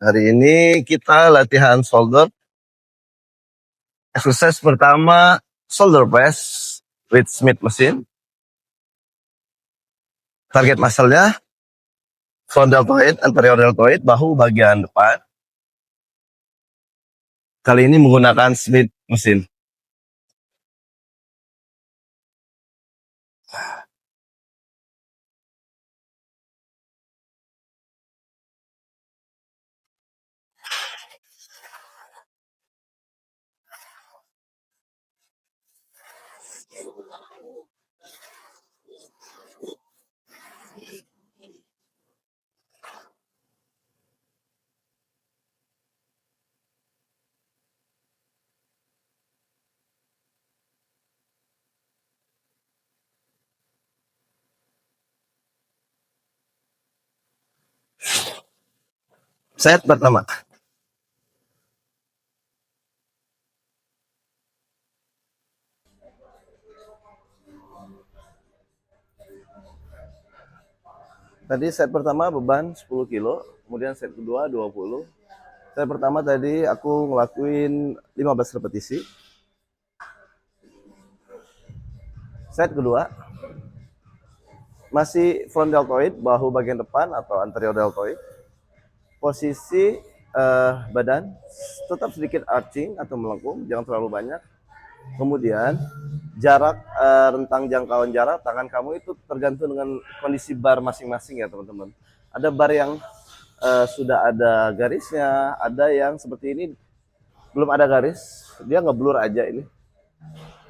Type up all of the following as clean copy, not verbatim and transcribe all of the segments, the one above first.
Hari ini kita latihan shoulder. Exercise pertama, shoulder press with Smith machine. Target muscle-nya front deltoid, anterior deltoid, bahu bagian depan. Kali ini menggunakan Smith machine. Set pertama. Tadi set pertama beban 10 kilo, kemudian set kedua 20. Set pertama tadi aku ngelakuin 15 repetisi. Set kedua masih front deltoid, bahu bagian depan atau anterior deltoid. Posisi badan tetap sedikit arching atau melengkung, jangan terlalu banyak. Kemudian jarak rentang jangkauan jarak tangan kamu itu tergantung dengan kondisi bar masing-masing ya teman-teman. Ada bar yang sudah ada garisnya, ada yang seperti ini belum ada garis, dia ngeblur aja ini.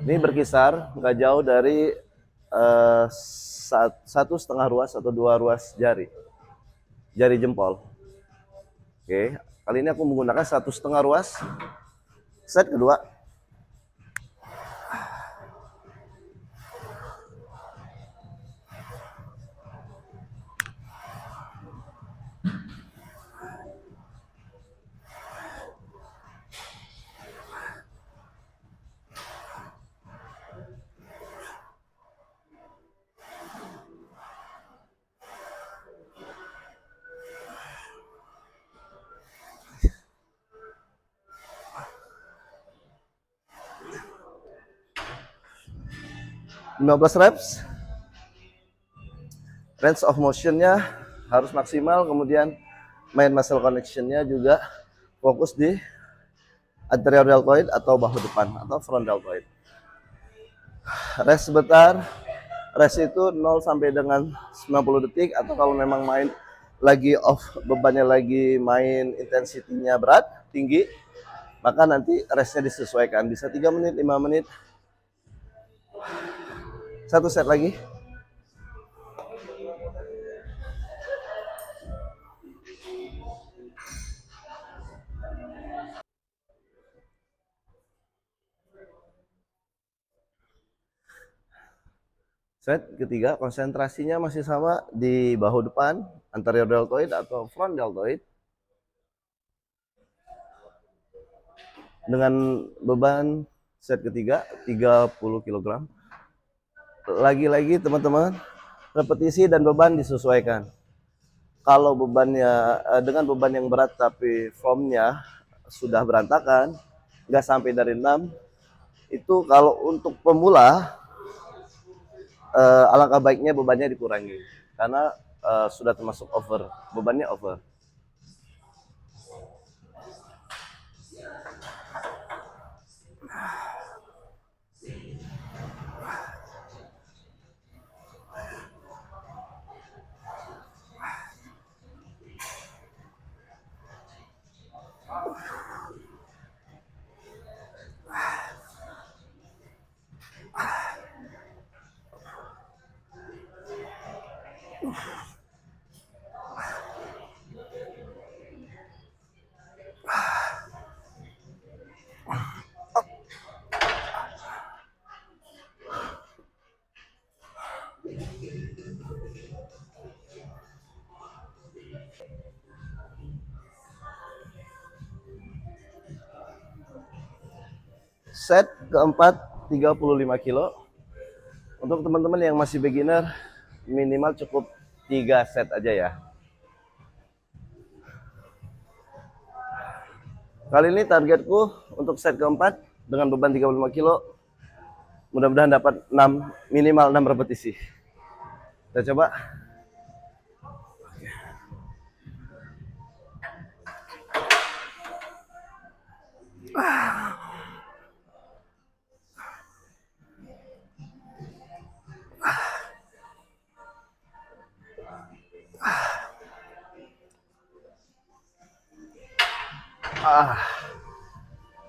Ini berkisar nggak jauh dari 1,5 ruas atau 2 ruas jari jempol. Oke, kali ini aku menggunakan 1,5 ruas. Set kedua. (15 reps). Range of motion-nya harus maksimal, kemudian main muscle connection-nya juga fokus di anterior deltoid atau bahu depan atau front deltoid. Rest sebentar. Rest itu 0 sampai dengan 90 detik, atau kalau memang main lagi off, bebannya lagi main intensitinya berat, tinggi, maka nanti restnya disesuaikan, bisa 3 menit, 5 menit. Satu set lagi. Set ketiga, konsentrasinya masih sama di bahu depan, anterior deltoid atau front deltoid. Dengan beban set ketiga 30 kg. Lagi-lagi teman-teman, repetisi dan beban disesuaikan. Kalau bebannya dengan beban yang berat tapi formnya sudah berantakan, nggak sampai dari 6, itu kalau untuk pemula alangkah baiknya bebannya dikurangi karena sudah termasuk over, bebannya over. Set keempat 35 kilo. Untuk teman-teman yang masih beginner, minimal cukup 3 set aja ya. Kali ini targetku untuk set keempat dengan beban 35 kilo. Mudah-mudahan dapat minimal 6 repetisi. Kita coba.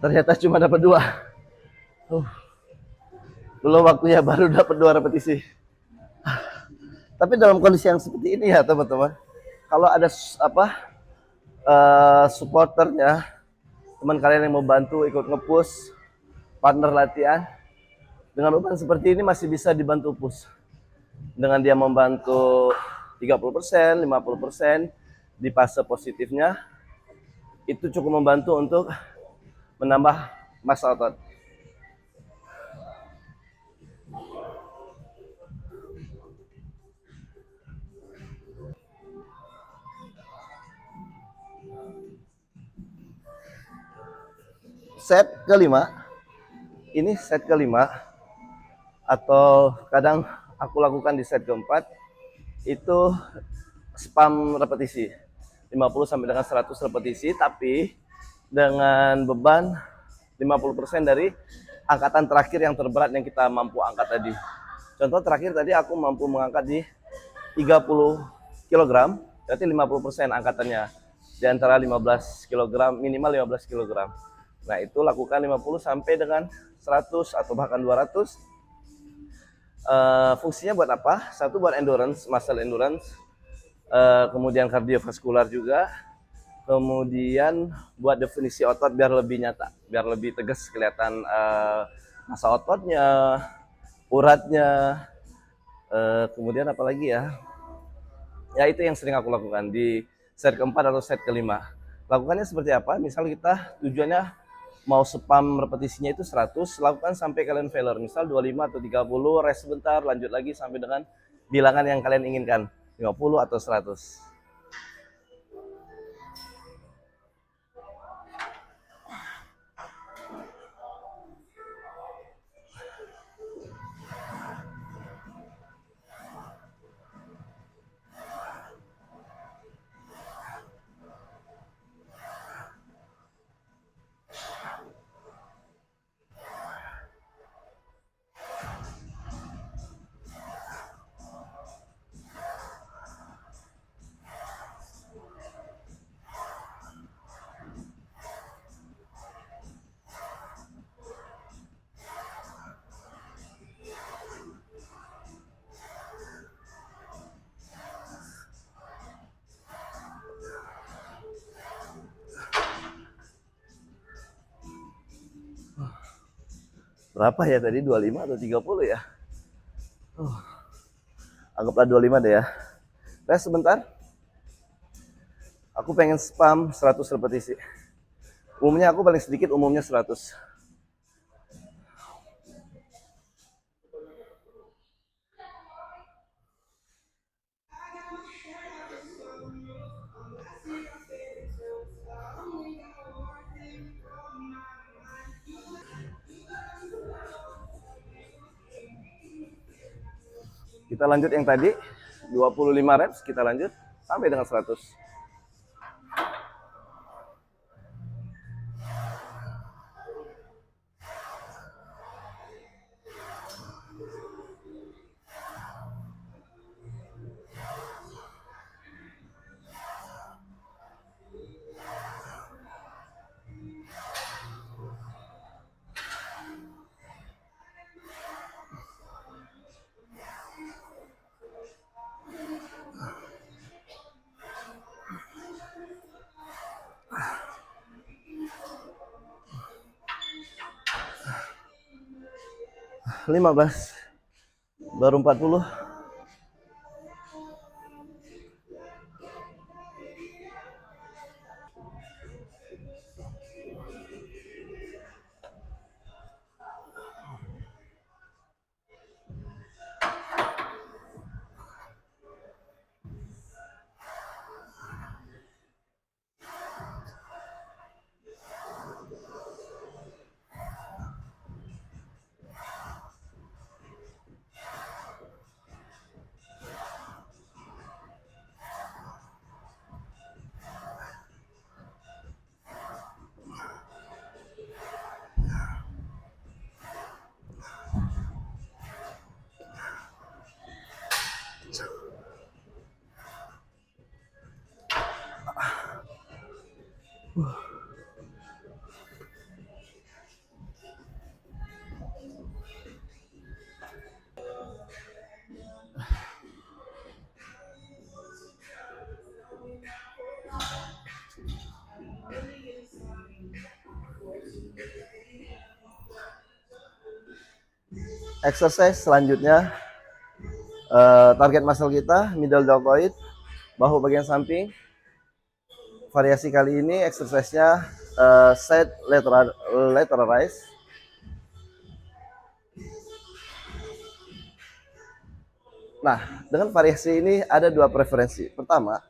Ternyata cuma dapat 2. Belum waktunya, baru dapat 2 repetisi. Tapi dalam kondisi yang seperti ini ya teman-teman, kalau ada supporternya, teman kalian yang mau bantu ikut nge-push, partner latihan, dengan beban seperti ini masih bisa dibantu push. Dengan dia membantu 30%, 50% di fase positifnya, itu cukup membantu untuk menambah massa otot. Set kelima, ini set kelima, atau kadang aku lakukan di set keempat, itu spam repetisi 50 sampai dengan 100 repetisi, tapi dengan beban 50% dari angkatan terakhir yang terberat yang kita mampu angkat tadi. Contoh terakhir tadi aku mampu mengangkat di 30 kg, berarti 50% angkatannya di antara 15 kg, minimal 15 kg. Nah, itu lakukan 50 sampai dengan 100 atau bahkan 200. Fungsinya buat apa? Satu, buat endurance, muscle endurance. Kemudian kardiovaskular juga. Kemudian buat definisi otot biar lebih nyata, biar lebih tegas kelihatan massa ototnya, uratnya. Kemudian apa lagi ya? Ya, itu yang sering aku lakukan di set keempat atau set kelima. Lakukannya seperti apa? Misal kita tujuannya mau spam repetisinya itu 100, lakukan sampai kalian failure. Misal 25 atau 30, rest sebentar, lanjut lagi sampai dengan bilangan yang kalian inginkan, 50 atau 100. Berapa ya tadi? 25 atau 30 ya? Anggaplah 25 deh ya. Rest sebentar. Aku pengen spam 100 repetisi. Umumnya aku paling sedikit, umumnya 100. Kita lanjut yang tadi, 25 reps, kita lanjut sampai dengan 100. Lima belas, baru 40. Exercise selanjutnya, target muscle kita middle deltoid, bahu bagian samping. Variasi kali ini exercise-nya side lateral raise. Nah, dengan variasi ini ada dua preferensi. Pertama,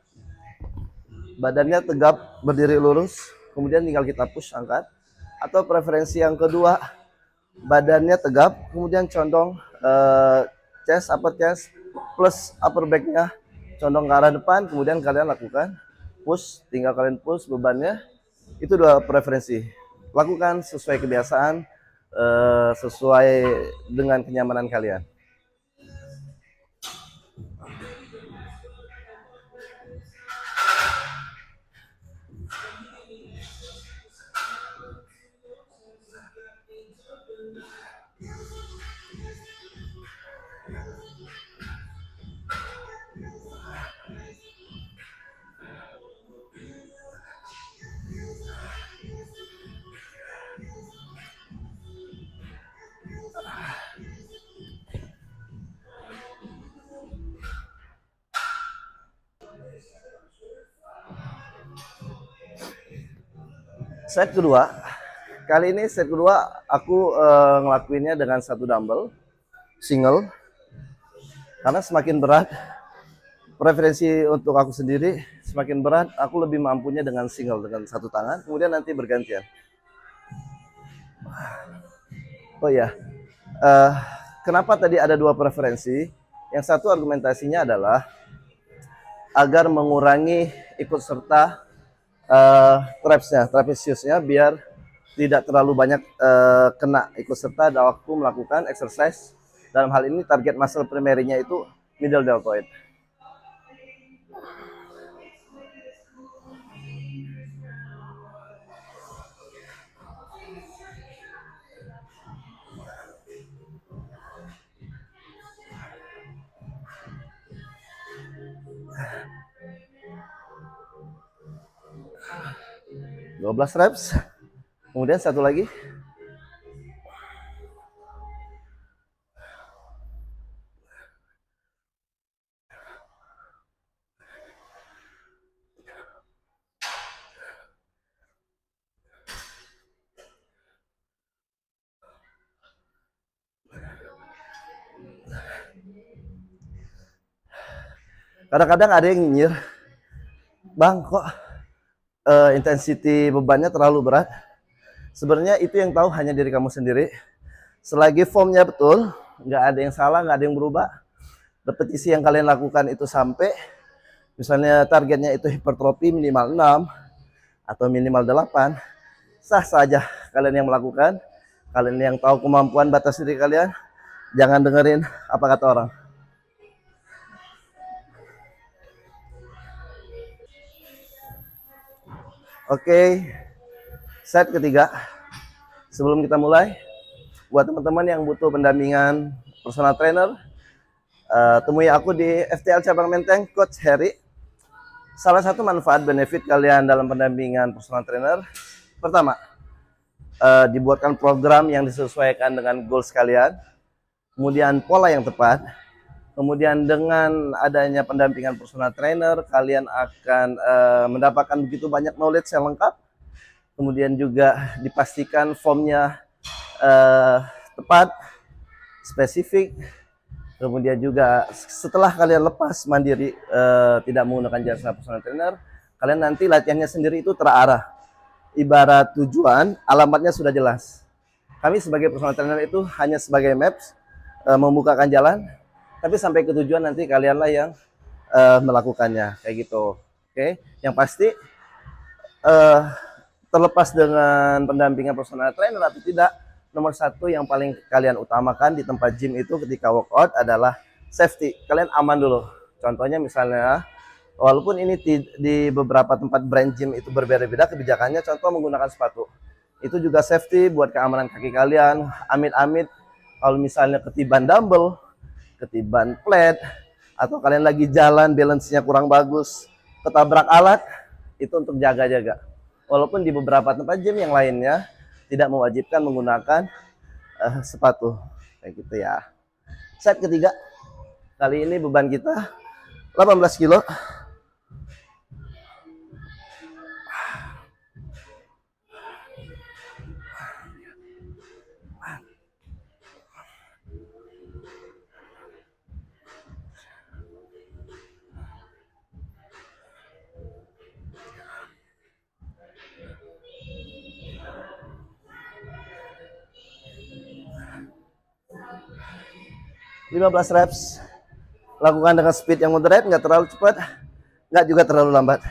badannya tegap berdiri lurus, kemudian tinggal kita push angkat. Atau preferensi yang kedua, badannya tegap, kemudian condong chest, upper chest, plus upper back-nya condong ke arah depan, kemudian kalian lakukan push, tinggal kalian push bebannya. Itu dua preferensi. Lakukan sesuai kebiasaan, sesuai dengan kenyamanan kalian. Set kedua, kali ini set kedua aku ngelakuinnya dengan satu dumbbell single, karena semakin berat, preferensi untuk aku sendiri, semakin berat aku lebih mampunya dengan single, dengan satu tangan, kemudian nanti bergantian. Oh ya, kenapa tadi ada dua preferensi? Yang satu argumentasinya adalah agar mengurangi ikut serta trapeziusnya, biar tidak terlalu banyak kena ikut serta dalam waktu melakukan exercise. Dalam hal ini target muscle primary-nya itu middle deltoid. Dua 12 reps. Kemudian satu lagi. Kadang-kadang ada yang nyinyir, Bang, kok intensity bebannya terlalu berat? Sebenarnya itu yang tahu hanya diri kamu sendiri. Selagi formnya betul, nggak ada yang salah, nggak ada yang berubah. Repetisi yang kalian lakukan itu sampai, misalnya targetnya itu hipertrofi minimal 6 atau minimal 8, sah saja kalian yang melakukan. Kalian yang tahu kemampuan batas diri kalian, jangan dengerin apa kata orang. Oke, set ketiga. Sebelum kita mulai, buat teman-teman yang butuh pendampingan personal trainer, temui aku di FTL Cabang Menteng, Coach Harry. Salah satu manfaat benefit kalian dalam pendampingan personal trainer, pertama, dibuatkan program yang disesuaikan dengan goals kalian, kemudian pola yang tepat, kemudian dengan adanya pendampingan personal trainer, kalian akan mendapatkan begitu banyak knowledge yang lengkap, kemudian juga dipastikan formnya tepat, spesifik, kemudian juga setelah kalian lepas mandiri, tidak menggunakan jasa personal trainer, kalian nanti latihannya sendiri itu terarah. Ibarat tujuan, alamatnya sudah jelas. Kami sebagai personal trainer itu hanya sebagai maps, membukakan jalan, tapi sampai ke tujuan nanti kalianlah yang melakukannya, kayak gitu. Oke, yang pasti terlepas dengan pendampingan personal trainer atau tidak, nomor satu yang paling kalian utamakan di tempat gym itu ketika workout adalah safety. Kalian aman dulu. Contohnya misalnya Walaupun ini di beberapa tempat brand gym itu berbeda-beda kebijakannya, contoh menggunakan sepatu. Itu juga safety buat keamanan kaki kalian. Amit-amit kalau misalnya ketiban dumbbell, ketiban plate, atau kalian lagi jalan balance-nya kurang bagus, ketabrak alat, itu untuk jaga-jaga. Walaupun di beberapa tempat gym yang lainnya tidak mewajibkan menggunakan sepatu. Kayak gitu ya. Set ketiga. Kali ini beban kita 18 kilo. Lima belas reps. Lakukan dengan speed yang moderate, nggak terlalu cepat, nggak juga terlalu lambat.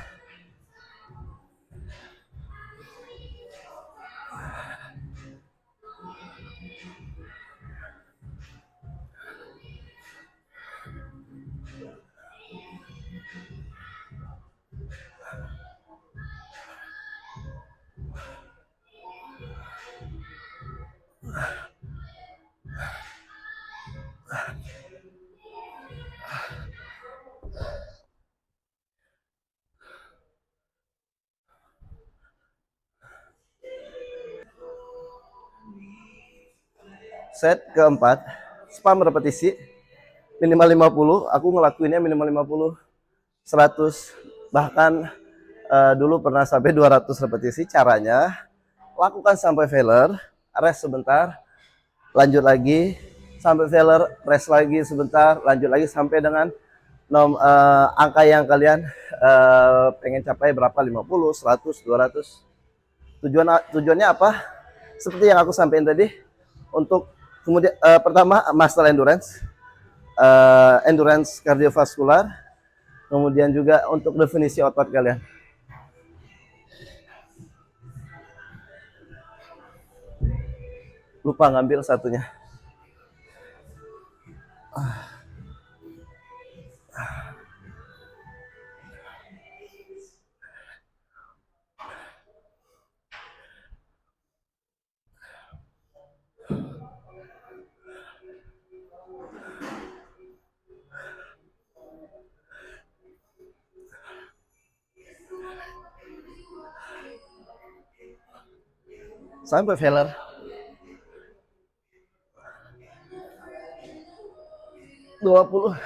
Set keempat, spam repetisi minimal 50. Aku ngelakuinnya minimal 50, 100, bahkan dulu pernah sampai 200 repetisi. Caranya lakukan sampai failure, rest sebentar, lanjut lagi, sampai failure, rest lagi sebentar, lanjut lagi sampai dengan angka yang kalian pengen capai berapa, 50, 100, 200. Tujuannya apa? Seperti yang aku sampaikan tadi, untuk kemudian pertama muscle endurance, endurance kardiovaskular, kemudian juga untuk definisi otot kalian. Lupa ngambil satunya. Sampai failure. Dua puluh.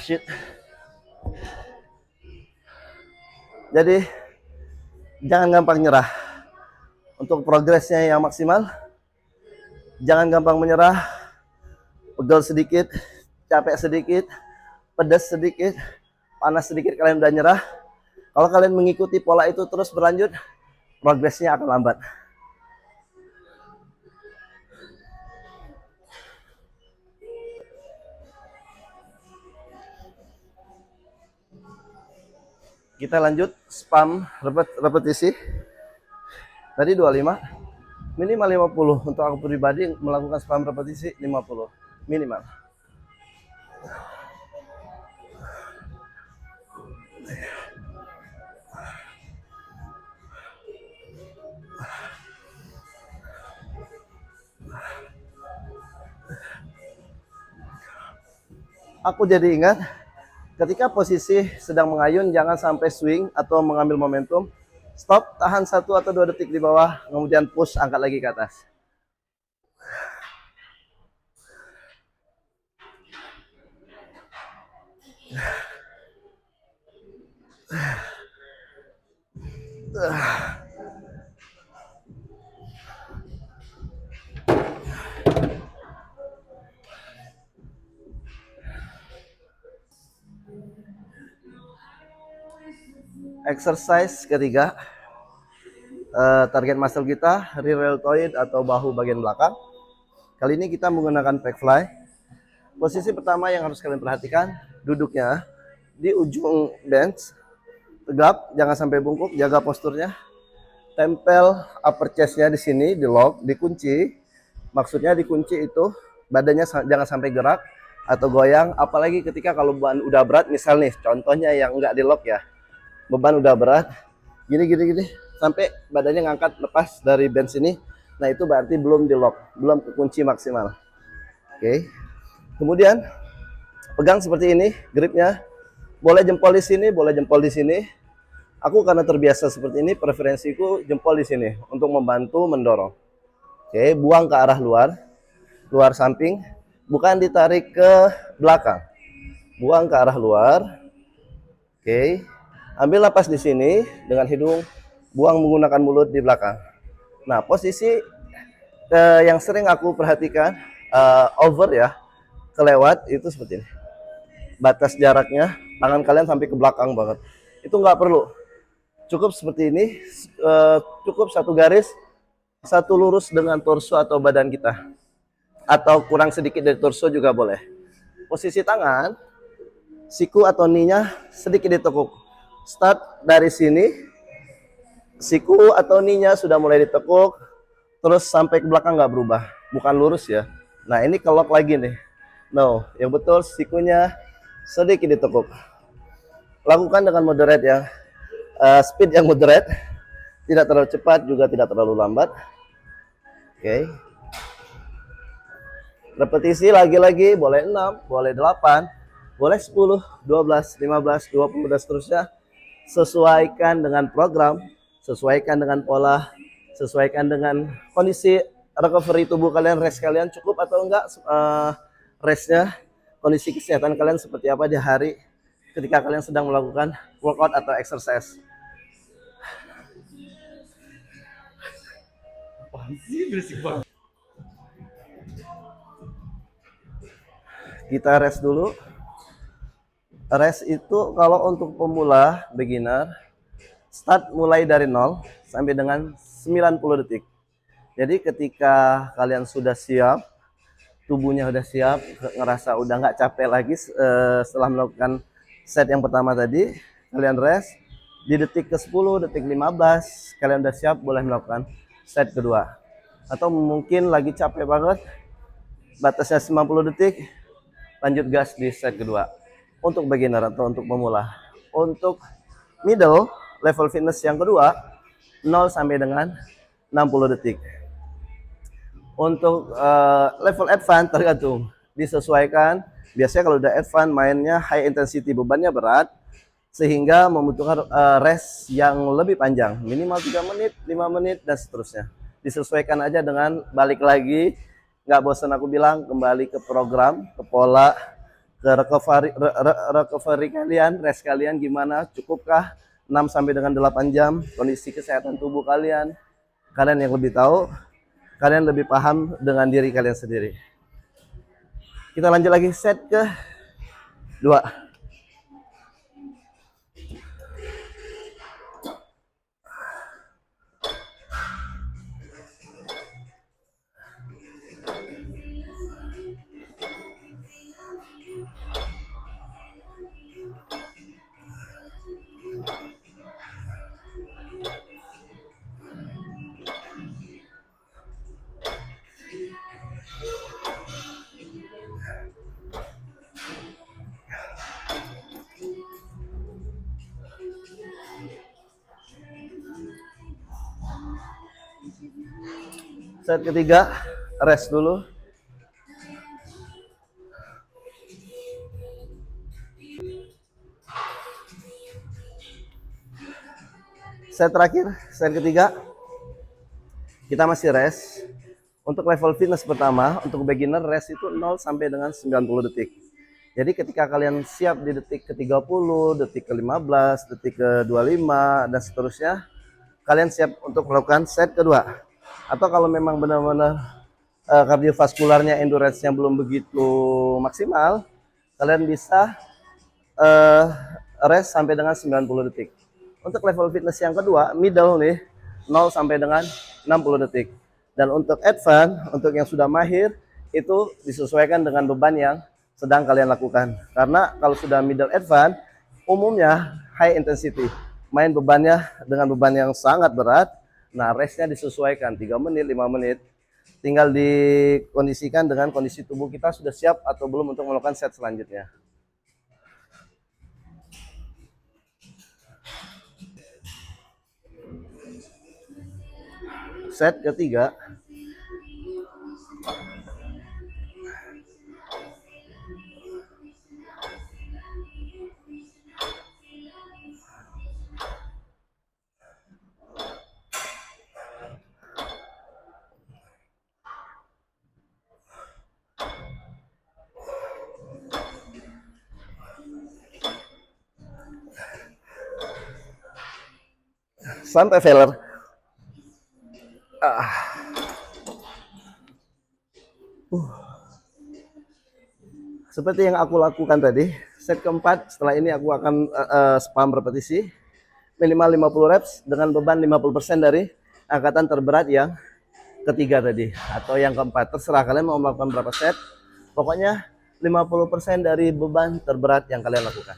Shit. Jadi jangan gampang nyerah. Untuk progresnya yang maksimal, jangan gampang menyerah. Pegel sedikit, capek sedikit, pedas sedikit, panas sedikit, kalian udah nyerah. Kalau kalian mengikuti pola itu terus berlanjut, progresnya akan lambat. Kita lanjut spam repetisi. Tadi 25, minimal 50. Untuk aku pribadi melakukan spam repetisi 50 minimal. Aku jadi ingat, ketika posisi sedang mengayun, jangan sampai swing atau mengambil momentum. Stop, tahan 1 atau 2 detik di bawah, kemudian push, angkat lagi ke atas. Exercise ketiga, target muscle kita rear deltoid atau bahu bagian belakang. Kali ini kita menggunakan pec fly. Posisi pertama yang harus kalian perhatikan, duduknya di ujung bench, tegap, jangan sampai bungkuk, jaga posturnya. Tempel upper chest-nya di sini, di lock, dikunci. Maksudnya dikunci itu badannya jangan sampai gerak atau goyang, apalagi ketika kalau beban udah berat, misal nih contohnya yang nggak di lock ya, beban udah berat gini sampai badannya ngangkat lepas dari bench ini, nah itu berarti belum di lock, belum kekunci maksimal. Oke. Kemudian pegang seperti ini gripnya, boleh jempol di sini, boleh jempol di sini. Aku karena terbiasa seperti ini, preferensiku jempol di sini untuk membantu mendorong. Oke, buang ke arah luar, luar samping, bukan ditarik ke belakang. Buang ke arah luar. Oke, ambil napas di sini dengan hidung, buang menggunakan mulut di belakang. Nah, posisi yang sering aku perhatikan over ya, kelewat itu seperti ini. Batas jaraknya, tangan kalian sampai ke belakang banget. Itu nggak perlu. Cukup seperti ini, cukup satu garis, satu lurus dengan torso atau badan kita. Atau kurang sedikit dari torso juga boleh. Posisi tangan, siku atau knee-nya sedikit ditekuk. Start dari sini, siku atau knee-nya sudah mulai ditekuk, terus sampai ke belakang nggak berubah. Bukan lurus ya. Nah ini kelok lagi nih. No, yang betul sikunya sedikit ditekuk. Lakukan dengan moderate ya. Speed yang moderate, tidak terlalu cepat juga tidak terlalu lambat. Oke. Repetisi lagi-lagi boleh 6, boleh 8, boleh 10, 12, 15, 20 dan seterusnya. Sesuaikan dengan program, sesuaikan dengan pola, sesuaikan dengan kondisi recovery tubuh kalian, rest kalian cukup atau enggak, restnya, kondisi kesehatan kalian seperti apa di hari ketika kalian sedang melakukan workout atau exercise. Kita rest dulu. Rest itu kalau untuk pemula, beginner, start mulai dari 0 sampai dengan 90 detik. Jadi ketika kalian sudah siap, tubuhnya udah siap, ngerasa udah nggak capek lagi setelah melakukan set yang pertama tadi, kalian rest. Di detik ke-10, detik 15, kalian udah siap, boleh melakukan set kedua. Atau mungkin lagi capek banget, batasnya 90 detik, lanjut gas di set kedua. Untuk beginner atau untuk pemula. Untuk middle, level fitness yang kedua, 0 sampai dengan 60 detik. Untuk level advance tergantung, disesuaikan. Biasanya kalau udah advance mainnya high intensity, bebannya berat, sehingga membutuhkan rest yang lebih panjang, minimal 3 menit, 5 menit, dan seterusnya. Disesuaikan aja dengan balik lagi, nggak bosan aku bilang, kembali ke program, ke pola, ke recovery kalian, rest kalian gimana, cukupkah 6 sampai dengan 8 jam, kondisi kesehatan tubuh kalian, kalian yang lebih tahu, kalian lebih paham dengan diri kalian sendiri. Kita lanjut lagi set ke 2. Set ketiga, rest dulu. Set terakhir, set ketiga, kita masih rest. Untuk level fitness pertama, untuk beginner rest itu 0 sampai dengan 90 detik. Jadi ketika kalian siap di detik ke-30, detik ke-15, detik ke-25, dan seterusnya, kalian siap untuk melakukan set kedua. Atau kalau memang benar-benar kardiovaskularnya, endurance-nya belum begitu maksimal, kalian bisa rest sampai dengan 90 detik. Untuk level fitness yang kedua, middle nih, 0 sampai dengan 60 detik. Dan untuk advance, untuk yang sudah mahir, itu disesuaikan dengan beban yang sedang kalian lakukan. Karena kalau sudah middle advance, umumnya high intensity. Main bebannya dengan beban yang sangat berat, nah restnya disesuaikan 3 menit, 5 menit. Tinggal dikondisikan dengan kondisi tubuh kita sudah siap atau belum untuk melakukan set selanjutnya. Set ketiga. Santai Feller. Seperti yang aku lakukan tadi, set keempat setelah ini aku akan spam repetisi minimal 50 reps dengan beban 50% dari angkatan terberat yang ketiga tadi atau yang keempat. Terserah kalian mau melakukan berapa set. Pokoknya 50% dari beban terberat yang kalian lakukan.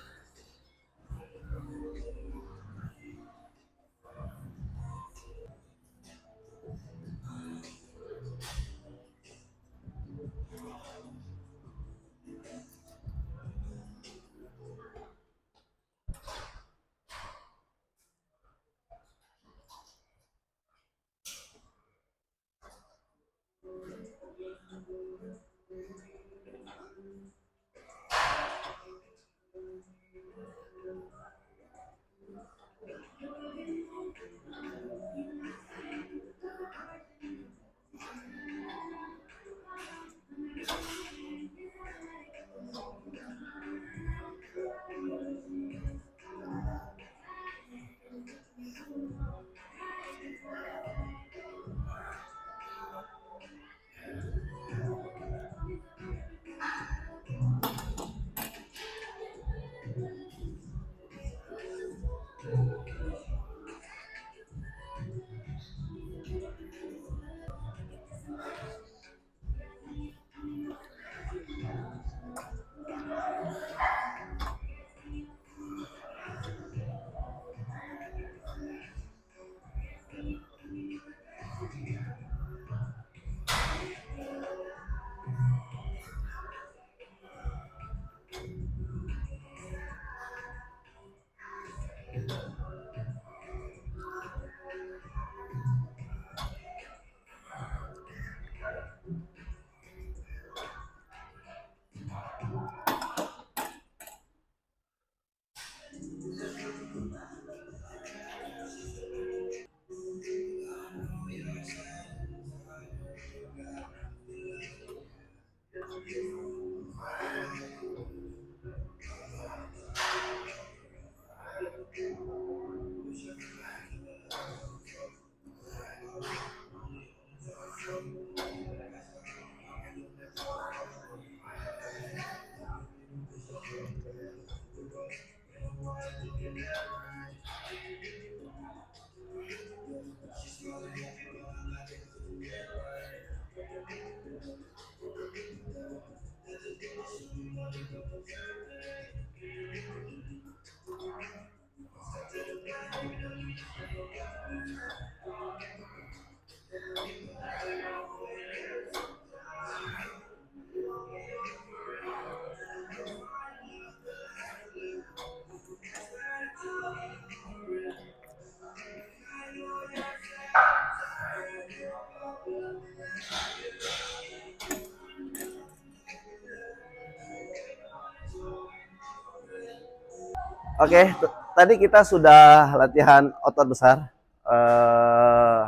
Oke, tadi kita sudah latihan otot besar.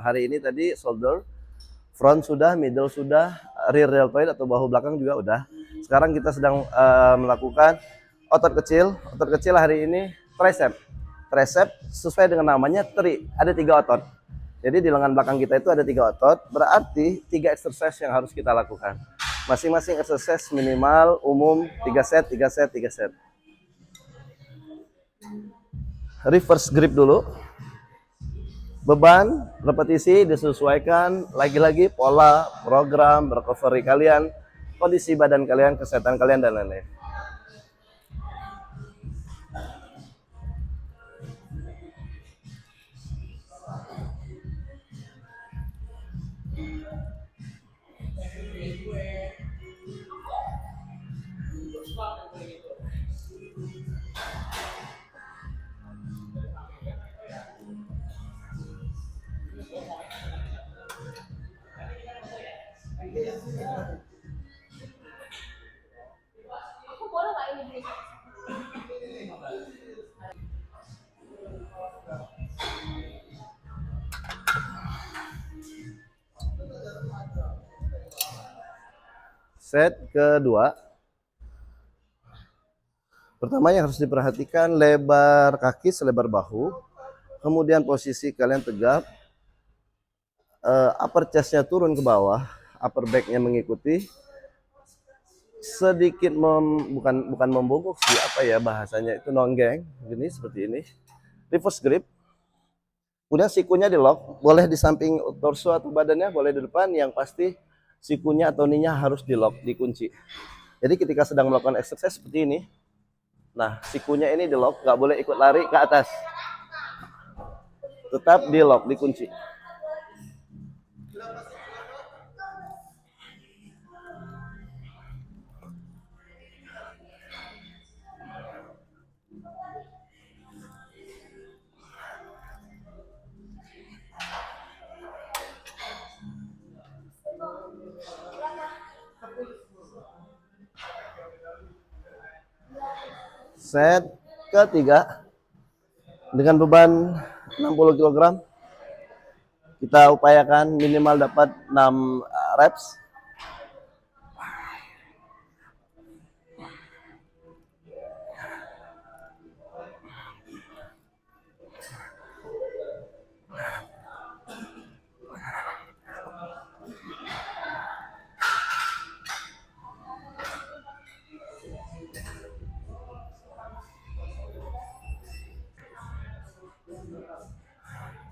Hari ini tadi shoulder, front sudah, middle sudah, rear deltoid atau bahu belakang juga udah. Sekarang kita sedang melakukan otot kecil. Otot kecil hari ini tricep. Tricep sesuai dengan namanya ada 3 otot. Jadi di lengan belakang kita itu ada 3 otot, berarti 3 exercise yang harus kita lakukan. Masing-masing exercise minimal umum 3 set, 3 set, 3 set. Reverse grip dulu. Beban, repetisi disesuaikan lagi-lagi pola, program, recovery kalian, kondisi badan kalian, kesehatan kalian, dan lain-lain. Set kedua. Pertama yang harus diperhatikan lebar kaki selebar bahu. Kemudian posisi kalian tegap. Upper chest-nya turun ke bawah, upper back-nya mengikuti. Sedikit bukan membungkuk sih, apa ya bahasanya itu, nonggeng gini, seperti ini. Reverse grip. Kemudian sikunya di lock, boleh di samping torso atau badannya, boleh di depan, yang pasti sikunya atau kneenya harus di lock, dikunci. Jadi ketika sedang melakukan exercise seperti ini, nah sikunya ini di lock, nggak boleh ikut lari ke atas, tetap di lock, dikunci. Set ketiga dengan beban 60 kg, kita upayakan minimal dapat 6 reps.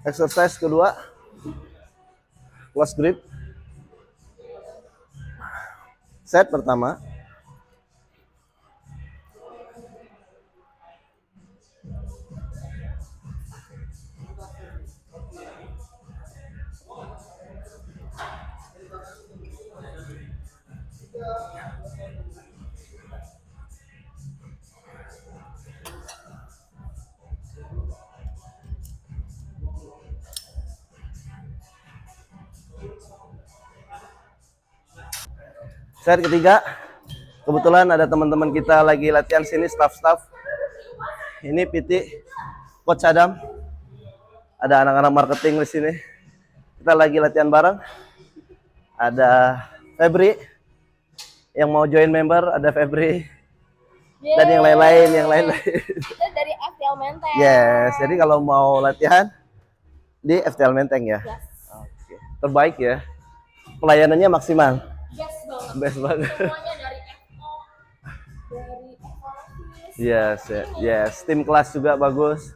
Exercise kedua, close grip. Set pertama. Set ketiga, kebetulan ada teman-teman kita lagi latihan sini, staff-staff. Ini PT, Coach Adam, ada anak-anak marketing di sini. Kita lagi latihan bareng. Ada Febri yang mau join member, ada Febri. Dan yang lain-lain, Kita dari FTL Menteng. Yes, jadi kalau mau latihan di FTL Menteng ya. Yes. Oke. Terbaik ya. Pelayanannya maksimal. Best banget. Best banget. Semuanya dari FO, dari ekonomis. Yes, yes. Tim kelas juga bagus.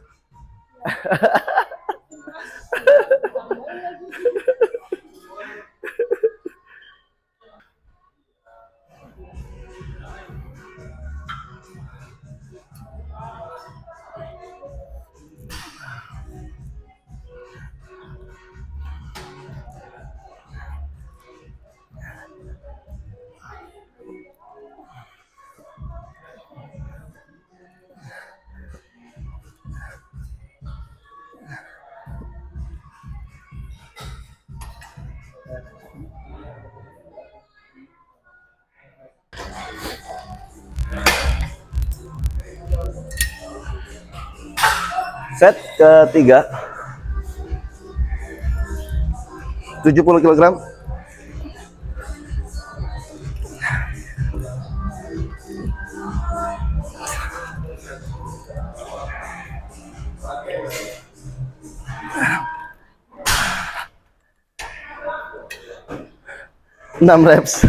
Set ketiga, 70 kg. Enam reps.